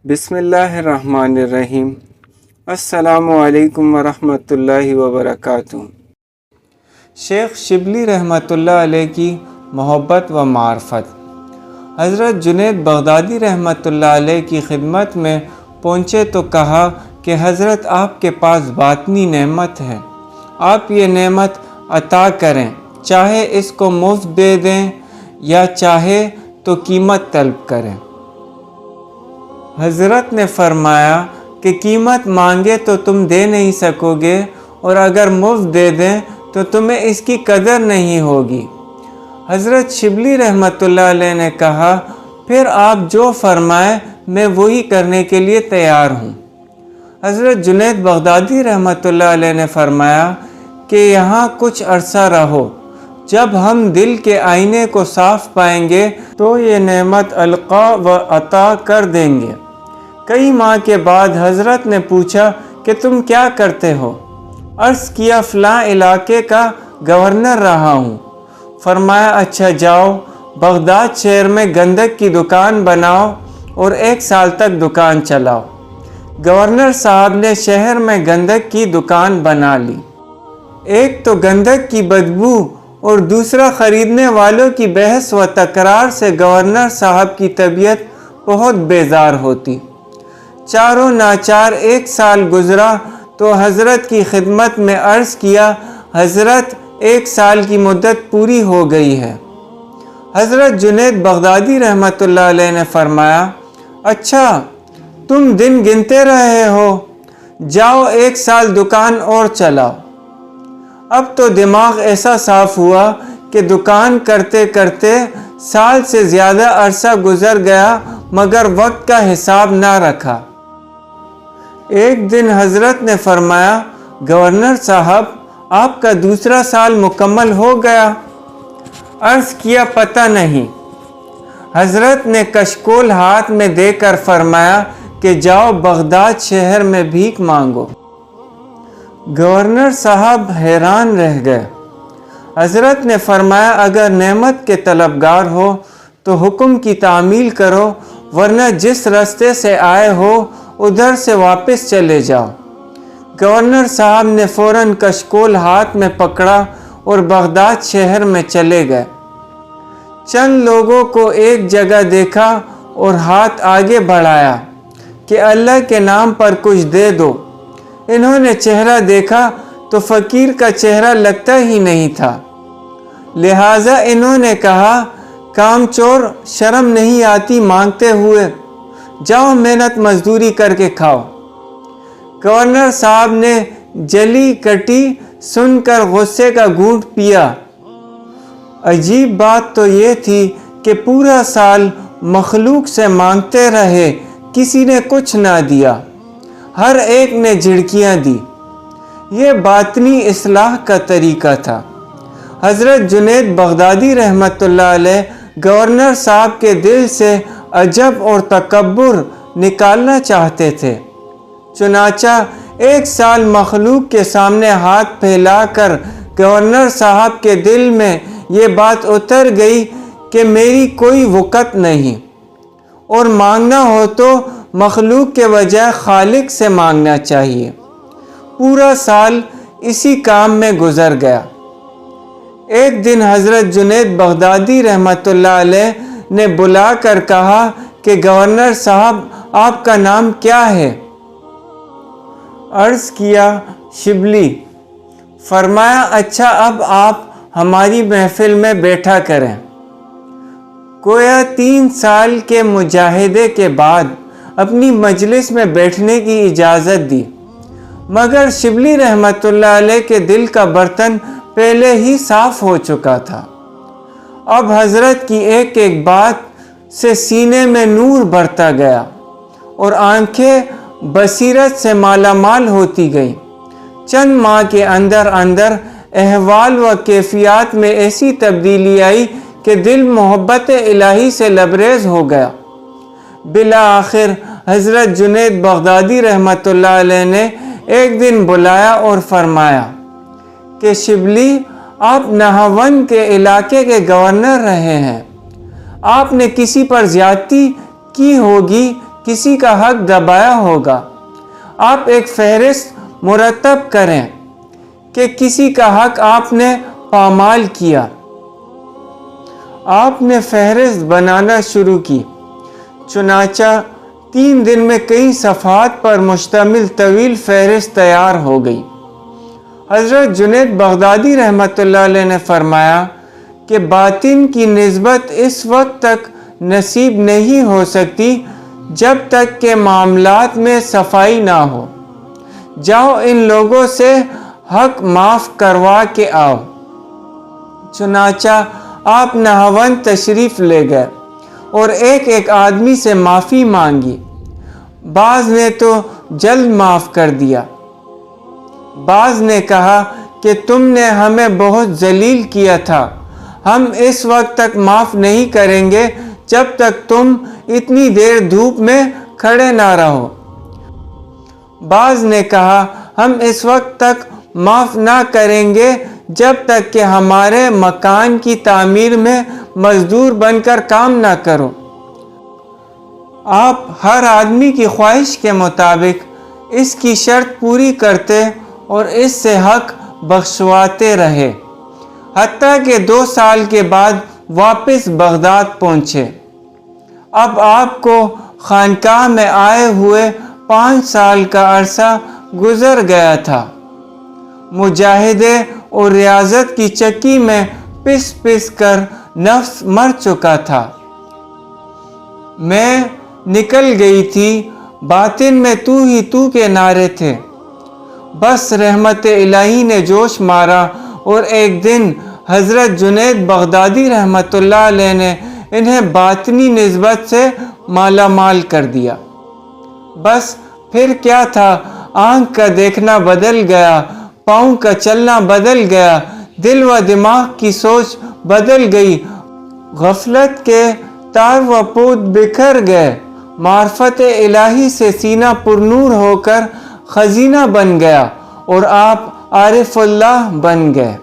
بسم اللہ الرحمن الرحیم۔ السلام علیکم ورحمۃ اللہ وبرکاتہ۔ شیخ شبلی رحمۃ اللہ علیہ کی محبت و معرفت۔ حضرت جنید بغدادی رحمۃ اللہ علیہ کی خدمت میں پہنچے تو کہا کہ حضرت آپ کے پاس باطنی نعمت ہے، آپ یہ نعمت عطا کریں، چاہے اس کو مفت دے دیں یا چاہے تو قیمت طلب کریں۔ حضرت نے فرمایا کہ قیمت مانگے تو تم دے نہیں سکو گے، اور اگر مفت دے دیں تو تمہیں اس کی قدر نہیں ہوگی۔ حضرت شبلی رحمۃ اللہ علیہ نے کہا، پھر آپ جو فرمائیں میں وہی کرنے کے لیے تیار ہوں۔ حضرت جنید بغدادی رحمۃ اللہ علیہ نے فرمایا کہ یہاں کچھ عرصہ رہو، جب ہم دل کے آئینے کو صاف پائیں گے تو یہ نعمت القا و عطا کر دیں گے۔ کئی ماہ کے بعد حضرت نے پوچھا کہ تم کیا کرتے ہو؟ عرض کیا فلاں علاقے کا گورنر رہا ہوں۔ فرمایا اچھا جاؤ، بغداد شہر میں گندک کی دکان بناؤ اور 1 سال تک دکان چلاؤ۔ گورنر صاحب نے شہر میں گندک کی دکان بنا لی۔ ایک تو گندک کی بدبو اور دوسرا خریدنے والوں کی بحث و تکرار سے گورنر صاحب کی طبیعت بہت بیزار ہوتی۔ چاروں ناچار 1 سال گزرا تو حضرت کی خدمت میں عرض کیا، حضرت 1 سال کی مدت پوری ہو گئی ہے۔ حضرت جنید بغدادی رحمۃ اللہ علیہ نے فرمایا، اچھا تم دن گنتے رہے ہو، جاؤ 1 سال دکان اور چلاؤ۔ اب تو دماغ ایسا صاف ہوا کہ دکان کرتے کرتے سال سے زیادہ عرصہ گزر گیا مگر وقت کا حساب نہ رکھا۔ ایک دن حضرت نے فرمایا، گورنر صاحب آپ کا 2 سال مکمل ہو گیا؟ عرض کیا پتہ نہیں۔ حضرت نے کشکول ہاتھ میں دے کر فرمایا کہ جاؤ بغداد شہر میں بھیک مانگو۔ گورنر صاحب حیران رہ گئے۔ حضرت نے فرمایا اگر نعمت کے طلبگار ہو تو حکم کی تعمیل کرو، ورنہ جس راستے سے آئے ہو ادھر سے واپس چلے جاؤ۔ گورنر صاحب نے فوراً کشکول ہاتھ میں پکڑا اور بغداد شہر میں چلے گئے۔ چند لوگوں کو ایک جگہ دیکھا اور ہاتھ آگے بڑھایا کہ اللہ کے نام پر کچھ دے دو۔ انہوں نے چہرہ دیکھا تو فقیر کا چہرہ لگتا ہی نہیں تھا، لہٰذا انہوں نے کہا، کام چور، شرم نہیں آتی مانگتے ہوئے، جاؤ محنت مزدوری کر کے کھاؤ۔ گورنر صاحب نے جلی کٹی سن کر غصے کا گھونٹ پیا۔ عجیب بات تو یہ تھی کہ پورا سال مخلوق سے مانگتے رہے، کسی نے کچھ نہ دیا، ہر ایک نے جھڑکیاں دی۔ یہ باطنی اصلاح کا طریقہ تھا۔ حضرت جنید بغدادی رحمۃ اللہ علیہ گورنر صاحب کے دل سے عجب اور تکبر نکالنا چاہتے تھے، چنانچہ 1 سال مخلوق کے سامنے ہاتھ پھیلا کر گورنر صاحب کے دل میں یہ بات اتر گئی کہ میری کوئی وقت نہیں، اور مانگنا ہو تو مخلوق کے بجائے خالق سے مانگنا چاہیے۔ پورا سال اسی کام میں گزر گیا۔ ایک دن حضرت جنید بغدادی رحمۃ اللہ علیہ نے بلا کر کہا کہ گورنر صاحب آپ کا نام کیا ہے؟ عرض کیا شبلی۔ فرمایا اچھا اب آپ ہماری محفل میں بیٹھا کریں۔ گویا 3 سال کے مجاہدے کے بعد اپنی مجلس میں بیٹھنے کی اجازت دی، مگر شبلی رحمۃ اللہ علیہ کے دل کا برتن پہلے ہی صاف ہو چکا تھا۔ اب حضرت کی ایک ایک بات سے سینے میں نور بڑھتا گیا اور آنکھیں بصیرت سے مالا مال ہوتی گئیں۔ چند ماہ کے اندر اندر احوال و کیفیات میں ایسی تبدیلی آئی کہ دل محبت الہی سے لبریز ہو گیا۔ بالآخر حضرت جنید بغدادی رحمۃ اللہ علیہ نے ایک دن بلایا اور فرمایا کہ شبلی آپ نہاون کے علاقے کے گورنر رہے ہیں، آپ نے کسی پر زیادتی کی ہوگی کسی کا حق دبایا ہوگا۔ آپ ایک فہرست مرتب کریں کہ کسی کا حق آپ نے پامال کیا۔ آپ نے فہرست بنانا شروع کی۔ چنانچہ 3 دن میں کئی صفحات پر مشتمل طویل فہرست تیار ہو گئی۔ حضرت جنید بغدادی رحمۃ اللہ علیہ نے فرمایا کہ باطن کی نسبت اس وقت تک نصیب نہیں ہو سکتی جب تک کہ معاملات میں صفائی نہ ہو۔ جاؤ ان لوگوں سے حق معاف کروا کے آؤ۔ چنانچہ آپ نہاوند تشریف لے گئے اور ایک ایک آدمی سے معافی مانگی۔ بعض نے تو جلد معاف کر دیا، بعض نے کہا کہ تم نے ہمیں بہت ذلیل کیا تھا، ہم اس وقت تک معاف نہیں کریں گے جب تک تم اتنی دیر دھوپ میں کھڑے نہ رہو۔ بعض نے کہا ہم اس وقت تک معاف نہ کریں گے جب تک کہ ہمارے مکان کی تعمیر میں مزدور بن کر کام نہ کرو۔ آپ ہر آدمی کی خواہش کے مطابق اس کی شرط پوری کرتے اور اس سے حق بخشواتے رہے، حتیٰ کہ 2 سال کے بعد واپس بغداد پہنچے۔ اب آپ کو خانقاہ میں آئے ہوئے 5 سال کا عرصہ گزر گیا تھا۔ مجاہدے اور ریاضت کی چکی میں پس پس کر نفس مر چکا تھا۔ میں نکل گئی تھی، باطن میں تو ہی تو کے نعرے تھے۔ بس رحمت الہی نے جوش مارا اور ایک دن حضرت جنید بغدادی رحمۃ اللہ علیہ نے انہیں باطنی نسبت سے مالا مال کر دیا۔ بس پھر کیا تھا، آنکھ کا دیکھنا بدل گیا، پاؤں کا چلنا بدل گیا، دل و دماغ کی سوچ بدل گئی، غفلت کے تار و پود بکھر گئے، معرفت الہی سے سینہ پرنور ہو کر خزینہ بن گیا اور آپ عارف اللہ بن گئے۔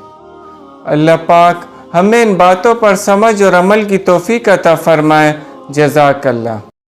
اللہ پاک ہمیں ان باتوں پر سمجھ اور عمل کی توفیق عطا فرمائے۔ جزاک اللہ۔